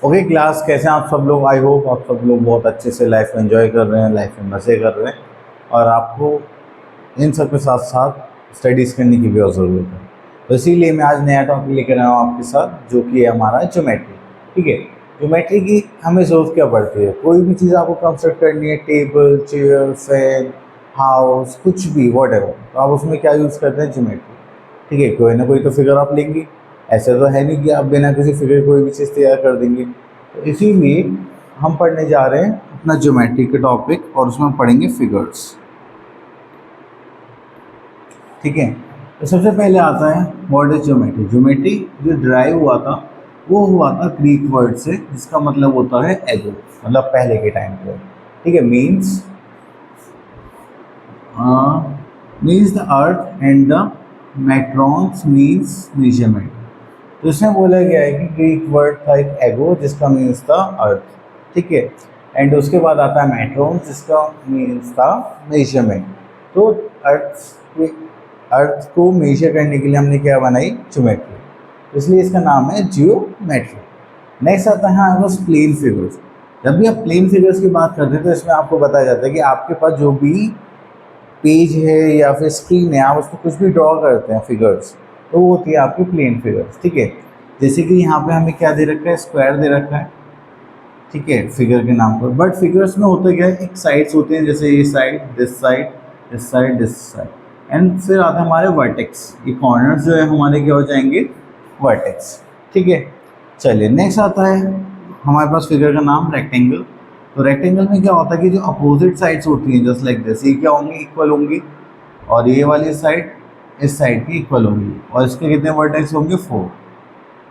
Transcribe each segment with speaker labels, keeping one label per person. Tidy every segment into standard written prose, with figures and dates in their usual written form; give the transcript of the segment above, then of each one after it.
Speaker 1: Okay class, कैसे हैं आप सब लोग। आई होप आप सब लोग बहुत अच्छे से लाइफ एंजॉय कर रहे हैं, लाइफ में मज़े कर रहे हैं और आपको इन सब के साथ साथ स्टडीज़ करने की भी ज़रूरत है। तो इसीलिए मैं आज नया टॉपिक लेकर आया हूँ आपके साथ, जो कि है हमारा ज्योमेट्री। ठीक है, ज्योमेट्री की हमें ज़रूरत क्या पड़ती है। कोई भी चीज़ आपको कंस्ट्रक्ट करनी है, टेबल, चेयर, फैन, हाउस, कुछ भी वॉट एवर, तो आप उसमें क्या यूज़ करते हैं, ज्योमेट्री। ठीक है, कोई ना कोई तो फिगर आप लेंगे। ऐसा तो है नहीं कि आप बिना किसी फिगर कोई भी चीज़ तैयार कर देंगे। तो इसीलिए हम पढ़ने जा रहे हैं अपना ज्योमेट्री का टॉपिक और उसमें हम पढ़ेंगे फिगर्स। ठीक है, तो सबसे पहले आता है व्हाट इज ज्योमेट्री। ज्योमेट्री जो ड्राइव हुआ था वो हुआ था ग्रीक वर्ड से, जिसका मतलब होता है एगो, मतलब पहले के टाइम पे। ठीक है, means the earth and the metrons means measurement. तो इसमें बोला गया है कि ग्रीक वर्ड था एक एगो, जिसका मीन्स था अर्थ। ठीक है, एंड उसके बाद आता है मेट्रॉन, जिसका मीन्स था मेजरमेंट। तो अर्थ अर्थ को मेजर करने के लिए हमने क्या बनाई, ज्योमेट्री, इसलिए इसका नाम है जियोमेट्री। नेक्स्ट आता है हमारे पास प्लेन फिगर्स। जब भी आप प्लेन फिगर्स की बात करते हैं तो इसमें आपको बताया जाता है कि आपके पास जो भी पेज है या फिर स्क्रीन है, आप उस पर कुछ भी ड्रॉ करते हैं फिगर्स, तो वो होती है आपकी प्लेन फिगर्स। ठीक है, जैसे कि यहाँ पे हमें क्या दे रखा है, स्क्वायर दे रखा है। ठीक है, फिगर के नाम पर। बट फिगर्स में होता क्या है, एक साइड्स होते हैं, जैसे ये side, this side, this side, this side, and फिर आता है हमारे वर्टेक्स। ये कॉर्नर्स जो है हमारे क्या हो जाएंगे, वर्टेक्स। ठीक है, चलिए नेक्स्ट आता है हमारे पास फिगर का नाम रेक्टेंगल। तो रेक्टेंगल में क्या होता है कि जो अपोजिट साइड्स होती हैं, जस्ट लाइक दिस, ये क्या होंगी, इक्वल होंगी, और ये वाली साइड इस साइड की इक्वल होंगी, और इसके कितने वर्टेक्स होंगे, 4।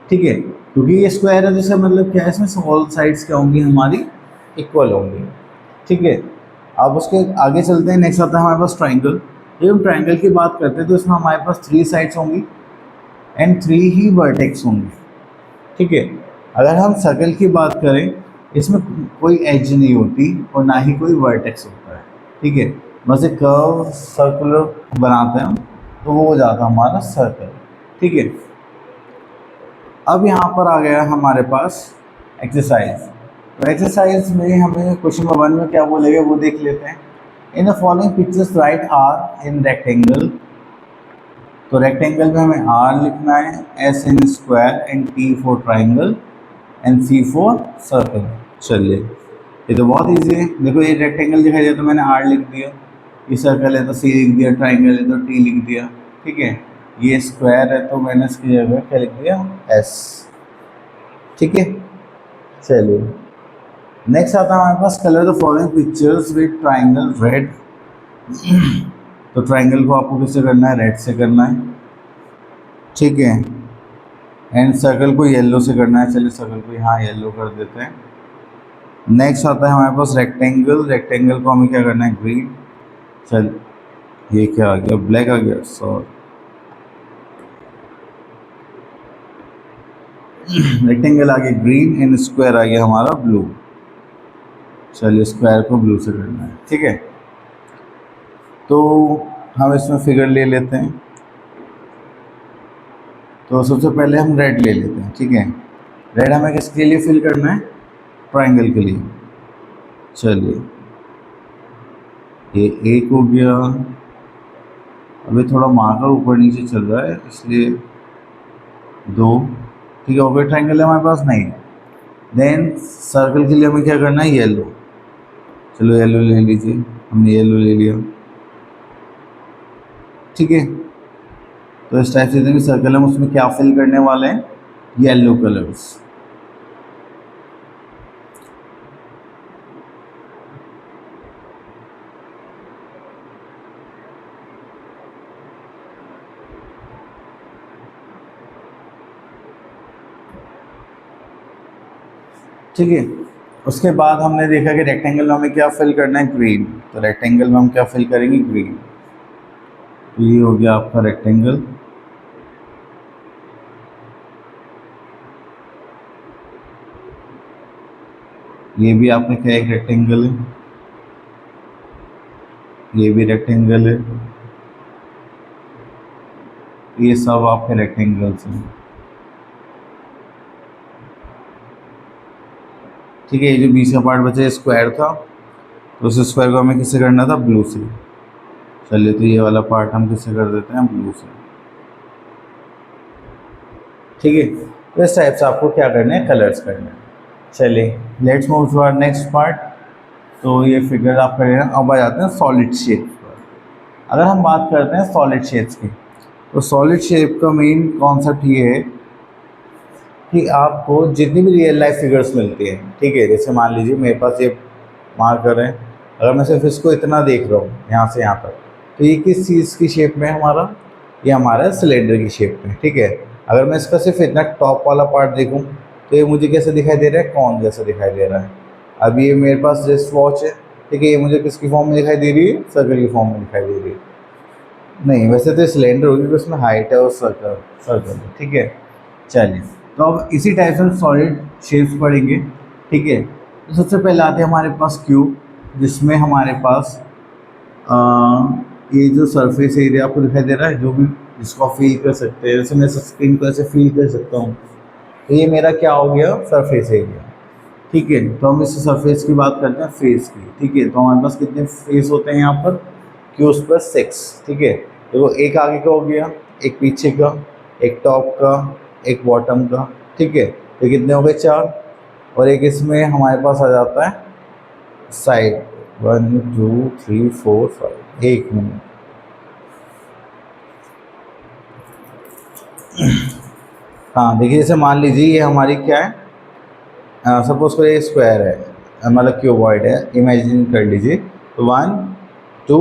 Speaker 1: ठीक है, क्योंकि ये स्क्वायर है, जिसका मतलब क्या है, इसमें ऑल साइड्स क्या होंगी, हमारी इक्वल होंगी। ठीक है, अब उसके आगे चलते हैं। नेक्स्ट आता है हमारे पास ट्राइंगल। जब हम ट्राइंगल की बात करते हैं तो इसमें हमारे पास 3 साइड्स होंगी एंड 3 ही वर्टेक्स होंगे। ठीक है, अगर हम सर्कल की बात करें, इसमें कोई एज नहीं होती और ना ही कोई वर्टेक्स होता है। ठीक है, बस एक कर्व सर्कुलर बनाते हैं हम, तो वो हो जाता है हमारा सर्कल। ठीक है, अब यहाँ पर आ गया हमारे पास एक्सरसाइज। तो एक्सरसाइज में हमें क्वेश्चन नंबर 1 में क्या बोलेगा वो देख लेते हैं। In the following pictures write R in rectangle. तो रेक्टेंगल में हमें आर लिखना है, S in square, and T for triangle, and C for circle. चलिए, ये तो बहुत ईजी है। देखो, ये रेक्टेंगल दिखाई दिया तो मैंने आर लिख दिया, ये सर्कल है तो सी लिख दिया, ट्राइंगल है तो टी लिख दिया। ठीक है, ये स्क्वायर है तो मैंने इसकी जगह क्या लिख दिया, एस। ठीक है, चलिए नेक्स्ट आता है हमारे पास colour the following pictures with triangle red. तो ट्राइंगल को आपको किससे करना है, रेड से करना है। ठीक है, एंड सर्कल को येलो से करना है। चलिए सर्कल को यहाँ येलो कर देते हैं। नेक्स्ट आता है हमारे पास रेक्टेंगल। रेक्टेंगल को हमें क्या करना है, ग्रीन। चल, ये क्या आ गया, ब्लैक आ गया, सॉरी। रेक्टेंगल आ गया ग्रीन एंड स्क्वायर आ गया हमारा ब्लू। चलिए स्क्वायर को ब्लू से करना है। ठीक है, तो हम इसमें फिगर ले लेते हैं। तो सबसे पहले हम रेड ले लेते हैं। ठीक है, रेड हमें किसके लिए फिल करना है, ट्राइंगल के लिए। चलिए, ये एक हो गया। अभी थोड़ा मार्कर ऊपर नीचे चल रहा है इसलिए 2। ठीक है, और ट्राइंगल है हमारे पास, नहीं। देन सर्कल के लिए हमें क्या करना है, येलो। चलो येलो ले लीजिए, हमने येलो ले लिया। ठीक है, तो इस टाइप से देंगे सर्कल, हम उसमें क्या फिल करने वाले हैं, येलो कलर्स। ठीक है, उसके बाद हमने देखा कि रेक्टेंगल में हमें क्या फिल करना है, ग्रीन। तो रेक्टेंगल में हम क्या फिल करेंगे, ग्रीन। तो ये हो गया आपका रेक्टेंगल। ये भी आपने क्या, एक रेक्टेंगल है, ये भी रेक्टेंगल है, ये सब आपके रेक्टेंगल्स हैं। ठीक है, ये जो बीच का पार्ट बचा है स्क्वायर था, तो उस स्क्वायर को हमें किससे करना था, ब्लू से। चलिए तो ये वाला पार्ट हम किससे कर देते हैं, ब्लू से। ठीक है, तो इस टाइप से आपको क्या करना है, कलर्स करना है। चलिए let's move to our next part. तो ये फिगर आप करेंगे। अब आ जाते हैं सॉलिड शेप पर। अगर हम बात करते हैं सॉलिड शेप्स की, तो सॉलिड शेप का मेन कॉन्सेप्ट ये है कि आपको जितनी भी रियल लाइफ फिगर्स मिलती हैं, ठीक है, जैसे मान लीजिए मेरे पास ये मार्कर है, अगर मैं सिर्फ इसको इतना देख रहा हूँ यहाँ से यहाँ तक, तो ये किस चीज़ की शेप में है हमारा, ये हमारा सिलेंडर की शेप में। ठीक है, अगर मैं इसका सिर्फ इतना टॉप वाला पार्ट देखूँ तो ये मुझे कैसे दिखाई दे रहा है, कॉन जैसा दिखाई दे रहा है। अब ये मेरे पास रिस्ट वॉच है, ठीक है, ये मुझे किसकी फॉर्म में दिखाई दे रही है, सर्कल की फॉर्म में दिखाई दे रही है। नहीं, वैसे तो सिलेंडर होगी, उसमें हाइट है और सर्कल सर्कल है। ठीक है, चलिए तो अब इसी टाइप से सॉलिड शेप्स पढ़ेंगे। ठीक है, तो सबसे पहले आते हैं हमारे पास क्यूब, जिसमें हमारे पास ये जो सरफेस एरिया आपको दिखाई दे रहा है, जो भी जिसको आप फील कर सकते हैं, जैसे मैं स्क्रीन को ऐसे फील कर सकता हूँ, तो ये मेरा क्या हो गया, सरफेस एरिया। ठीक है, तो हम इस सरफेस की बात करते हैं फेस की। ठीक है, तो हमारे पास कितने फेस होते हैं यहाँ पर, क्यूब्स पर 6। ठीक है, तो एक आगे का हो गया, एक पीछे का, एक टॉप का, एक बॉटम का। ठीक है, तो कितने हो गए, 4। और एक इसमें हमारे पास आ जाता है साइड, 1 2 3 4 5। एक मिनट, हाँ देखिए, जैसे मान लीजिए ये हमारी क्या है, सपोज करिए ये स्क्वायर है, मतलब क्यूबॉइड है, इमेजिन कर लीजिए। तो 1 2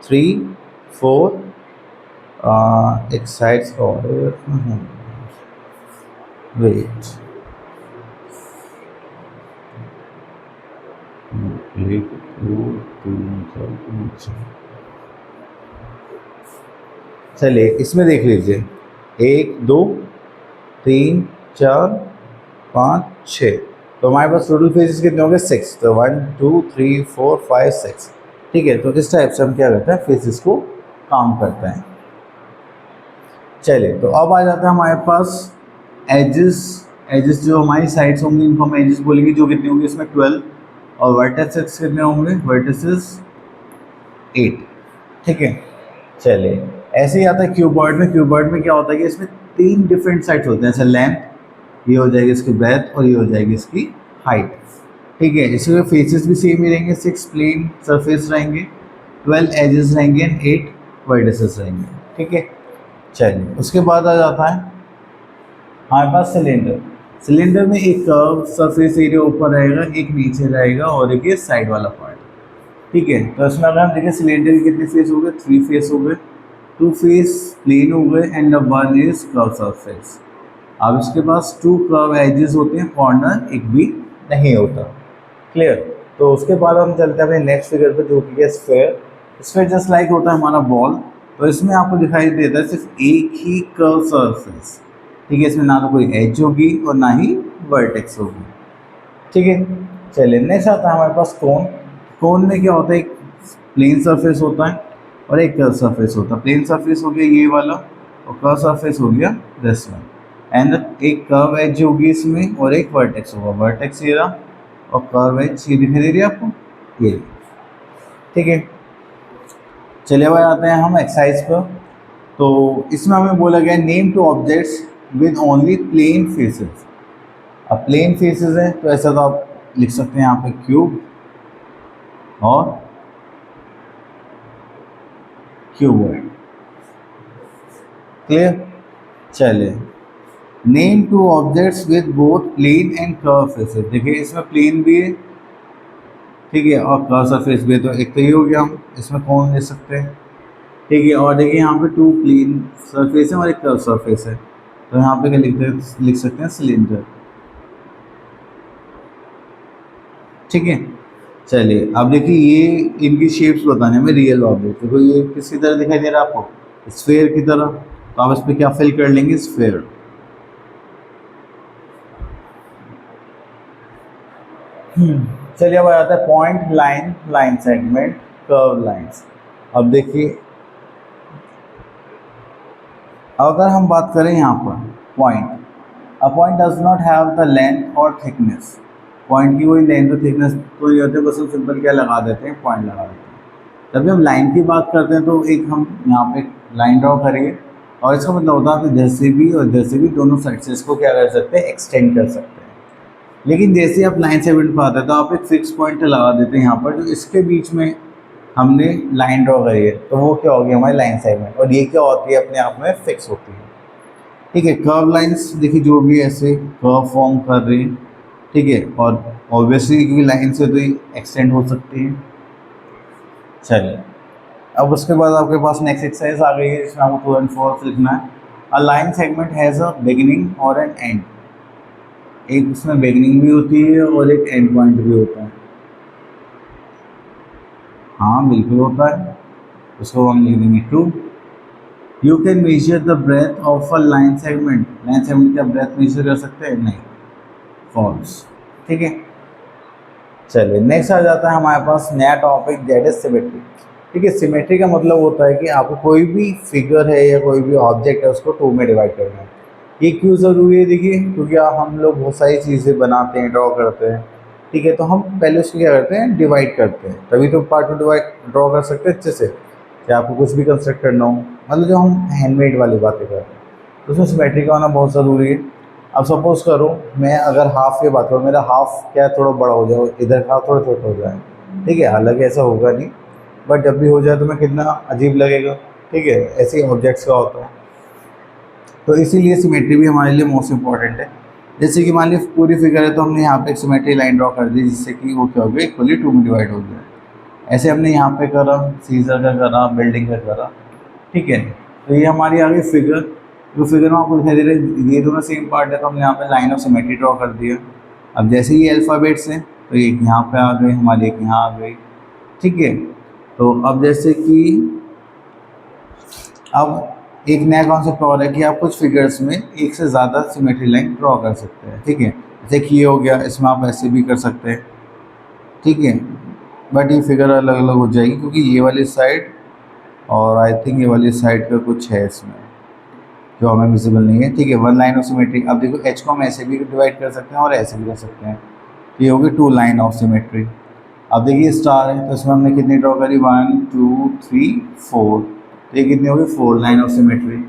Speaker 1: 3 4, एक साइड और वेट, एक 2 3 4 5। चलिए इसमें देख लीजिए, 1 2 3 4 5 6, तो हमारे पास टोटल फेजेस कितने हो गए, 6। तो 1 2 3 4 5 6। ठीक है, तो इस टाइप से हम क्या करते हैं, फेजेस को काउंट करते हैं। चलिए तो अब आ जाता है हमारे पास एजेस। एजेस जो हमारी साइड्स होंगी इनको हम एजेस बोलेंगे, जो कितने होंगे इसमें 12, और वर्टिसेस कितने होंगे, वर्टिसेस 8। ठीक है, चलिए ऐसे ही आता है क्यूबॉइड में। क्यूबॉइड में क्या होता है कि इसमें 3 डिफरेंट साइड्स होते हैं, जैसे लेंथ, ये हो जाएगी इसकी ब्रेथ, और ये हो जाएगी इसकी हाइट। ठीक है, इसमें फेसेस भी सेम ही रहेंगे, 6 प्लेन सरफेस रहेंगे, 12 एजेस रहेंगे एंड 8 वर्टिसेस रहेंगे। ठीक है, चलिए उसके बाद आ जाता है हमारे पास सिलेंडर। सिलेंडर में एक कर्व सरफेस एरिया ऊपर रहेगा, एक नीचे रहेगा, और एक ये साइड वाला पार्ट। ठीक है, तो इसमें अगर हम देखें सिलेंडर के कितने फेस हो गए, 3 फेस हो गए, 2 फेस प्लेन हो गए एंड 1 इज कर्व सरफेस। अब इसके पास 2 कर्व एजेस होते हैं, कॉर्नर एक भी नहीं होता। क्लियर, तो उसके बाद हम चलते हैं अपने नेक्स्ट फिगर पे, जो कि है स्फेयर। स्फेयर जस्ट लाइक होता है हमारा बॉल, तो इसमें आपको दिखाई देता है सिर्फ एक ही कर्व सरफेस। ठीक है, इसमें ना तो कोई एज होगी और ना ही वर्टेक्स होगी। ठीक है, चलिए नेक्स्ट आता है हमारे पास कोन। कोन में क्या होता है, एक प्लेन सरफेस होता है और एक कर्व सरफेस होता है। प्लेन सरफेस हो गया ये वाला, और कर्व सरफेस हो गया दिस वन, एंड एक कर्व एज होगी इसमें और एक वर्टेक्स होगा। वर्टेक्स ये रहा और कर्व एज ये दिखाई दे रही है आपको, ये। ठीक है, चलिए अब आते हैं हम एक्सरसाइज पर। तो इसमें हमें बोला गया name 2 objects with only plane faces. अब प्लेन फेसेस है तो ऐसा तो आप लिख सकते हैं यहाँ पे क्यूब और क्यूबॉइड। क्लियर, चलिए name 2 objects with both plane and curve faces. देखिए इसमें प्लेन भी है, ठीक है, और कर्व सरफेस भी है, तो एक तो ये हो गया, हम इसमें कौन ले सकते हैं। ठीक है, और देखिए यहाँ पे 2 प्लेन सरफेस है और एक कर्व सरफेस है, तो यहाँ पे क्या लिख सकते हैं, सिलेंडर। ठीक है, चलिए अब देखिए ये इनकी शेप्स बताने में रियल ऑब्जेक्ट। देखो ये किसकी तरह दिखाई दे रहा है आपको, स्फेयर की तरह, तो आप इस पर क्या फिल कर लेंगे, स्फेयर। चलिए अब आ जाता है point, line, line segment, curve lines. अब देखिए अगर हम बात करें यहाँ पर point, a point does not have the length और थिकनेस। पॉइंट की कोई लेंथ और थिकनेस तो नहीं होते, बस हम सिंपल क्या लगा देते हैं, पॉइंट लगा देते हैं। जब भी हम लाइन की बात करते हैं तो एक हम यहाँ पे लाइन ड्रॉ करेंगे, और इसका मतलब होता है कि इधर से भी और इधर से भी दोनों साइड से इसको क्या कर सकते हैं, एक्सटेंड कर सकते हैं। लेकिन जैसे ही आप लाइन सेगमेंट पर आते हैं तो आप एक फिक्स पॉइंट लगा देते हैं यहाँ पर, जो इसके बीच में हमने लाइन ड्रॉ करी है, तो वो क्या होगी, हमारी लाइन सेगमेंट, और ये क्या होती है, अपने आप में फिक्स होती है। ठीक है, कर्व लाइंस देखिए जो भी ऐसे कर्व फॉर्म कर रही है, ठीक है, और ऑब्वियसली क्योंकि लाइन से तो एक्सटेंड हो सकती है। चलिए, अब उसके बाद आपके पास नेक्स्ट एक्सरसाइज आ गई है जिसमें आपको ट्रू एंड फॉल्स लिखना है। अ line segment has a beginning और एन एंड। एक उसमें बिगिनिंग भी होती है और एक एंड पॉइंट भी होता है। हाँ बिल्कुल होता है, उसको हम लिख देंगे true. You can measure the breath of a line segment. Line segment का ब्रेथ मेजर कर सकते हैं, नहीं, फॉल्स। ठीक है, चलिए नेक्स्ट आ जाता है हमारे पास नया टॉपिक, दैट इज सिमेट्री। ठीक है, सिमेट्री का मतलब होता है कि आपको कोई भी फिगर है या कोई भी ऑब्जेक्ट है उसको टू में डिवाइड करना है। ये क्यों ज़रूरी है, देखिए क्योंकि हम लोग बहुत सारी चीज़ें बनाते हैं, ड्रॉ करते हैं। ठीक है, तो हम पहले उसको क्या करते हैं, डिवाइड करते हैं, तभी तो पार्ट में डिवाइड ड्रॉ कर सकते हैं अच्छे से। चाहे आपको कुछ भी कंस्ट्रक्ट करना हो, मतलब जो हम हैंडमेड वाली बातें कर रहे हैं, तो उसमें सिमेट्री का होना बहुत ज़रूरी है। अब सपोज़ करो मैं अगर हाफ की बात करूँ, मेरा हाफ क्या थोड़ा बड़ा हो जाए, इधर का थोड़ा छोटा हो जाए, ठीक है, हालांकि ऐसा होगा नहीं, बट जब भी हो जाए तो मैं कितना अजीब लगेगा। ठीक है, ऐसे ही ऑब्जेक्ट्स का होता है, तो इसीलिए सिमेट्री भी हमारे लिए मोस्ट इंपॉर्टेंट है। जैसे कि मान ली पूरी फिगर है तो हमने यहाँ पे एक सिमेट्री लाइन ड्रॉ कर दी जिससे कि वो क्या हो गया, इक्वली टू में डिवाइड हो गया। ऐसे हमने यहाँ पे करा, सीजर का करा, बिल्डिंग का करा। ठीक है, तो ये हमारी आ गई फिगर। जो फिगर में आपको दिखाई दे रहा है ये दोनों सेम पार्ट है, तो हमने यहाँ पे लाइन ऑफ सिमेट्री ड्रॉ कर दिया। अब जैसे ये अल्फ़ाबेट्स हैं तो एक यहाँ पे आ गई हमारी, एक यहाँ आ गई। ठीक है, तो अब जैसे कि अब एक नया कॉन्सेप्ट और है कि आप कुछ फिगर्स में एक से ज़्यादा सिमेट्री लाइन ड्रॉ कर सकते हैं। ठीक है, जैसे कि ये हो गया, इसमें आप ऐसे भी कर सकते हैं। ठीक है, बट ये फिगर अलग अलग हो जाएगी क्योंकि ये वाली साइड और आई थिंक ये वाली साइड का कुछ है इसमें जो हमें विजिबल नहीं है। ठीक है, वन लाइन ऑफ सिमेट्री। अब देखो एच को हम ऐसे भी डिवाइड कर सकते हैं और ऐसे भी कर सकते हैं, तो ये होगी टू लाइन ऑफ सिमेट्री। अब देखिए स्टार है तो इसमें हमने कितनी ड्रॉ करी, 1 2 3 4, तो ये कितनी होगी, 4 लाइन ऑफ सिमेट्री।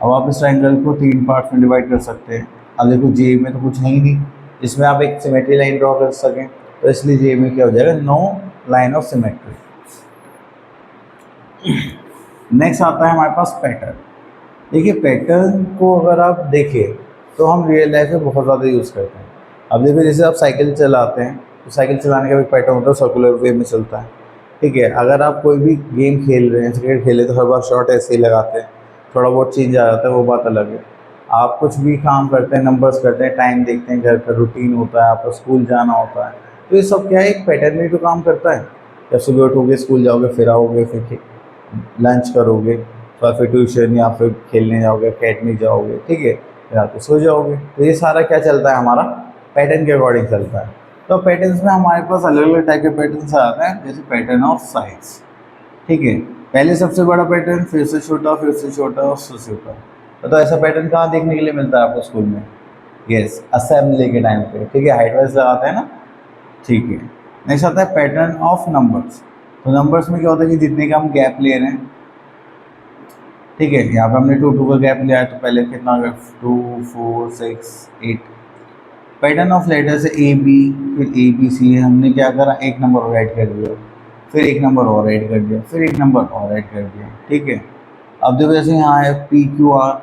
Speaker 1: अब आप इस ट्रायंगल को 3 पार्ट्स में डिवाइड कर सकते हैं। अब देखो जे में तो कुछ है ही नहीं जिसमें आप एक सिमेट्री लाइन ड्रॉ कर सकें, तो इसलिए जे में क्या हो जाएगा, no line of symmetry. Next आता है हमारे पास पैटर्न। देखिए पैटर्न को अगर आप देखें तो हम रियल लाइफ में बहुत ज़्यादा यूज़ करते हैं। अब देखो जैसे आप साइकिल चलाते हैं तो साइकिल चलाने का भी पैटर्न होता है, सर्कुलर वे में चलता है। ठीक है, अगर आप कोई भी गेम खेल रहे हैं, क्रिकेट खेले तो हर बार शॉट ऐसे ही लगाते हैं, थोड़ा बहुत चेंज आ जाता है, वो बात अलग है। आप कुछ भी काम करते हैं, नंबर्स करते हैं, टाइम देखते हैं, घर का रूटीन होता है, आपको स्कूल जाना होता है, तो ये सब क्या है, एक पैटर्न में तो काम करता है। जब सुबह उठोगे, स्कूल जाओगे, फिर आओगे, फिर लंच करोगे, तो फिर ट्यूशन या फिर खेलने जाओगे, अकेडमी जाओगे, ठीक है, फिर आके सो जाओगे। तो ये सारा क्या चलता है, हमारा पैटर्न के अकॉर्डिंग चलता है। तो पैटर्न्स में हमारे पास अलग अलग टाइप के पैटर्न्स आते हैं, जैसे पैटर्न ऑफ साइज। ठीक है, पहले सबसे बड़ा पैटर्न, फिर से छोटा, फिर से छोटा और उससे ऊपर। तो ऐसा पैटर्न कहाँ देखने के लिए मिलता है आपको स्कूल में, यस, असेंबली के टाइम पे। ठीक है, हाइट वाइज लगाते हैं ना। ठीक है, नेक्स्ट आता है पैटर्न ऑफ नंबर्स। तो नंबर्स में क्या होता है कि जितने का हम गैप ले रहे हैं, ठीक है, यहाँ पे हमने 2 2 का गैप लिया है, तो पहले कितना गया, 2 4 6 8। Pattern of letters A B, फिर ए बी सी है, हमने क्या करा, एक नंबर और ऐड कर दिया, फिर एक नंबर और ऐड कर दिया, फिर एक नंबर और ऐड कर दिया। ठीक है, अब देखो जैसे यहाँ है पी क्यू आर,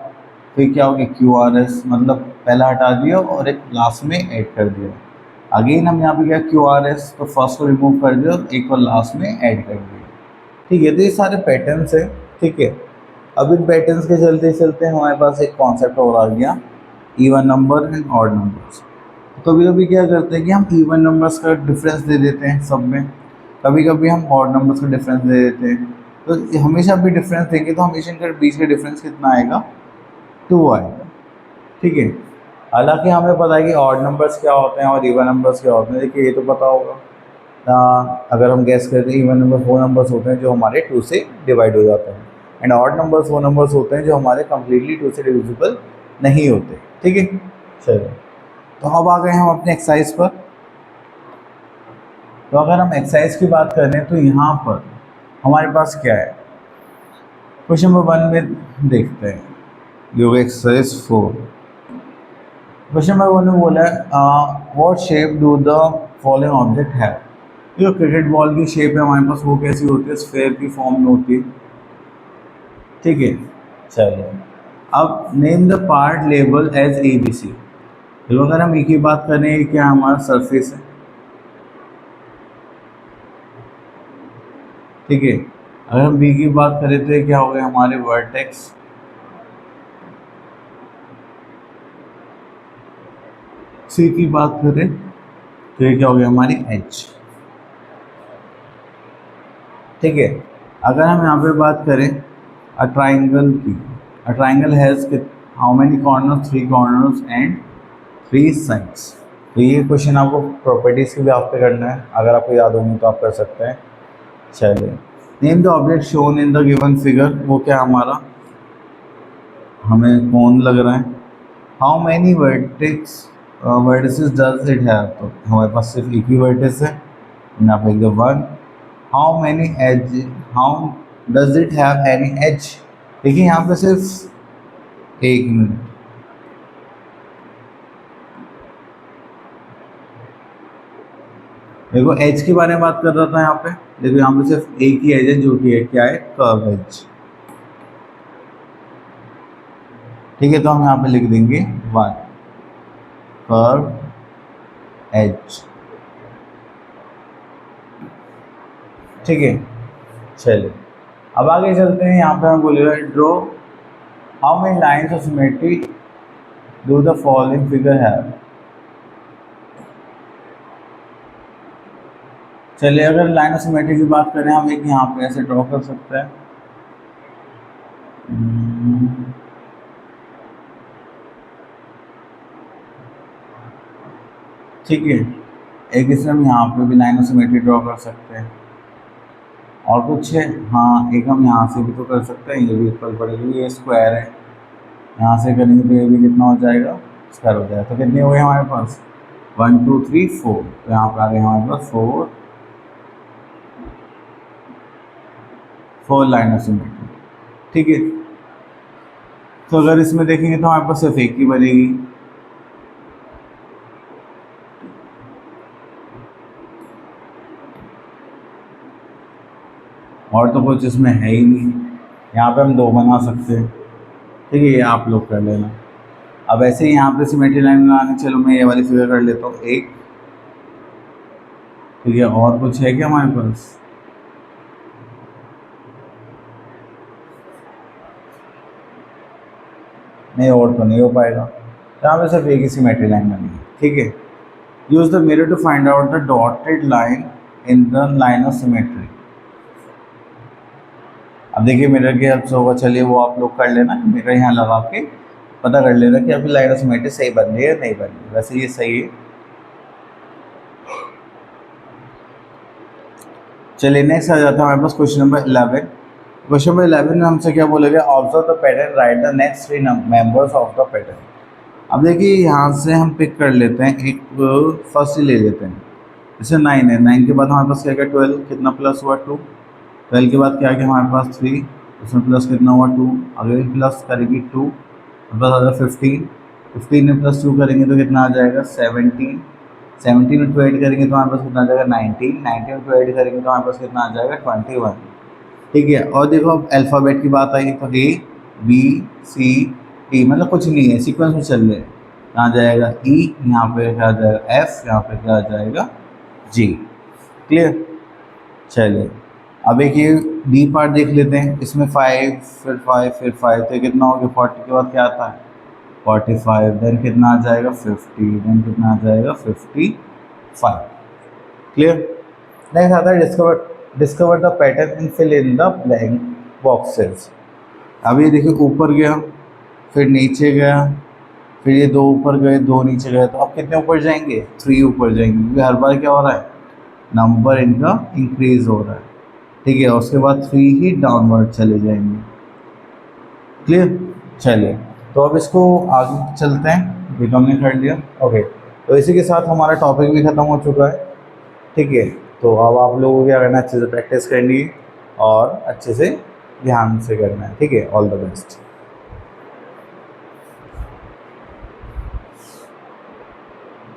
Speaker 1: फिर क्या हो गया क्यू आर एस, मतलब पहला हटा दिया और एक लास्ट में ऐड कर दिया। अगेन हम यहाँ पे क्या, क्यू आर एस, तो फर्स्ट को रिमूव कर दिया और एक और लास्ट में ऐड कर दिया। ठीक है, तो ये सारे पैटर्न्स है। ठीक है, अब इन पैटर्न्स के चलते चलते हमारे पास एक कॉन्सेप्ट और आ गया, even number and odd numbers. कभी कभी क्या करते हैं कि हम इवन नंबर्स का डिफरेंस दे देते हैं सब में, कभी कभी हम ऑड नंबर्स का डिफरेंस दे देते हैं। तो हमेशा भी डिफरेंस देंगे तो हमेशा इनके बीच का डिफरेंस कितना आएगा, 2 आएगा। ठीक है, हालांकि हमें पता है कि ऑड नंबर्स क्या होते हैं और इवन नंबर्स क्या होते हैं, देखिए ये तो पता होगा। अगर हम गैस करते हैं, इवन नंबर वो नंबर्स होते हैं जो हमारे 2 से डिवाइड हो जाते हैं, एंड ऑड नंबर्स वो नंबर्स होते हैं जो हमारे कम्प्लीटली 2 से डिविजिबल नहीं होते। ठीक है, चलिए, तो अब आ गए हम अपने एक्सरसाइज पर। तो अगर हम एक्सरसाइज की बात करें तो यहाँ पर हमारे पास क्या है, क्वेश्चन नंबर 1 में देखते हैं योग एक्सरसाइज 4। क्वेश्चन नंबर 1 में बोला है what shape do the following object है। जो क्रिकेट बॉल की शेप है हमारे पास वो कैसी होती है, स्फेयर की फॉर्म में होती है, ठीक है। चलिए अब name the part label as A B C. तो अगर हम एक ही बात करें क्या हमारा सरफेस है, ठीक है। अगर हम बी की बात करें तो ये क्या हो गया हमारे वर्टेक्स, सी की बात करें तो ये क्या हो गया हमारी एच, ठीक है। अगर हम यहाँ पे बात करें अ ट्राइंगल की, a triangle has how many corners, 3 corners and 3 sides. तो ये क्वेश्चन आपको प्रॉपर्टीज़ के भी आप पे करना है, अगर आपको याद होंगे तो आप कर सकते हैं। चलिए name the object shown in the given figure, वो क्या हमारा हमें कौन लग रहा है। How many vertices does it have, तो हमारे पास सिर्फ एक ही वर्टिस है, यहाँ पे लिख 1। How many edge, how does it have any edge, देखिए यहाँ पे सिर्फ एक मिनट, देखो एज के बारे में बात कर रहा था यहाँ पे, देखो यहाँ पे सिर्फ एक ही एज है जो कि है क्या है, कर्व एज, ठीक है। तो हम यहाँ पे लिख देंगे 1 कर्व एज, ठीक है। चलिए अब आगे चलते हैं, यहाँ पे हम बोलेगा draw how many lines of symmetry do the following figure have. चलिए अगर लाइन ऑफ सिमेट्री की बात करें हम एक यहाँ पे ऐसे ड्रॉ कर सकते हैं, ठीक है। एक इसमें हम यहाँ पे भी लाइन ऑफ सिमेट्री ड्रॉ कर सकते हैं, और कुछ है, हाँ एक हम यहाँ से भी तो कर सकते हैं, ये भी इक्वल पड़ेगी, ये स्क्वायर है, यहाँ से करेंगे तो ये भी कितना हो जाएगा, स्क्वायर हो जाएगा। तो कितने हो गए हमारे पास 1 2 3 4, तो यहाँ पर आ गए हमारे पास 4 लाइन ऑफ सिमेट्री, ठीक है। तो अगर इसमें देखेंगे तो हमारे पास सिर्फ एक ही बनेगी, और तो कुछ इसमें है ही नहीं। यहाँ पे हम 2 बना सकते हैं, ठीक है, ये आप लोग कर लेना। अब ऐसे ही यहाँ पे सिमेट्री लाइन बनाने, चलो मैं ये वाली फिगर कर लेता हूँ 1, ठीक है। और कुछ है क्या हमारे पास, नहीं और तो नहीं हो पाएगा, तो यहाँ पे सिर्फ एक ही सिमेट्री लाइन बनी है, ठीक है। Use the mirror to find out the dotted line in the line of symmetry. अब देखिए मिरर की हेल्प से होगा, चलिए वो आप लोग कर लेना, मिरर यहाँ लगा के पता कर लेना कि आपकी लाइन ऑफ सिमेट्री सही बन रही है या नहीं बन रही। वैसे ये सही है। चलिए नेक्स्ट आ जाता है हमारे पास क्वेश्चन नंबर 11। क्वेश्चन नंबर 11 में हमसे क्या बोलेगा, observe the pattern, right the next 3 members of the pattern. अब देखिए यहाँ से हम पिक कर लेते हैं, एक फर्स्ट ही ले लेते हैं, जैसे 9 है, 9 के बाद हमारे पास क्या क्या 12, कितना प्लस हुआ 2, 12 के बाद क्या गया हमारे पास 3, उसमें प्लस कितना हुआ 2, अगर प्लस करेंगे 2 प्लस आ जाएगा 15, 15 में प्लस 2 करेंगे तो कितना आ जाएगा 17, 17 में 2 ऐड करेंगे तो हमारे पास कितना आ जाएगा 19, 19 में 2 ऐड करेंगे तो हमारे पास कितना आ जाएगा 21, ठीक है। और देखो अब अल्फ़ाबेट की बात आई तो ए बी सी डी, मतलब कुछ नहीं है, सीक्वेंस में चल रहे हैं। कहाँ जाएगा ई, यहाँ पे क्या आ जाएगा एफ, यहाँ पे क्या आ जाएगा जी, क्लियर। चलिए अब एक ये डी पार्ट देख लेते हैं, इसमें 5 फिर 5 फिर 5, तो कितना हो गया 40 के बाद क्या आता है 45, देन कितना आ जाएगा 50, देन कितना आ जाएगा 55, क्लियर। नेक्स्ट आता है discover the pattern and fill in the blank boxes. अब ये देखिए ऊपर गया, फिर नीचे गया, फिर ये 2 ऊपर गए, 2 नीचे गए, तो अब कितने ऊपर जाएंगे 3 ऊपर जाएंगे, क्योंकि हर बार क्या हो रहा है नंबर इनका इंक्रीज हो रहा है, ठीक है। उसके बाद 3 ही डाउनवर्ड चले जाएंगे, क्लियर। चलिए तो अब इसको आगे चलते हैं, ये हमने कर लिया, ओके। तो इसी के साथ हमारा टॉपिक भी ख़त्म हो चुका है, ठीक है। तो अब आप लोगों को क्या करना है, अच्छे से प्रैक्टिस करनी है और अच्छे से ध्यान से करना है, ठीक है। All the best.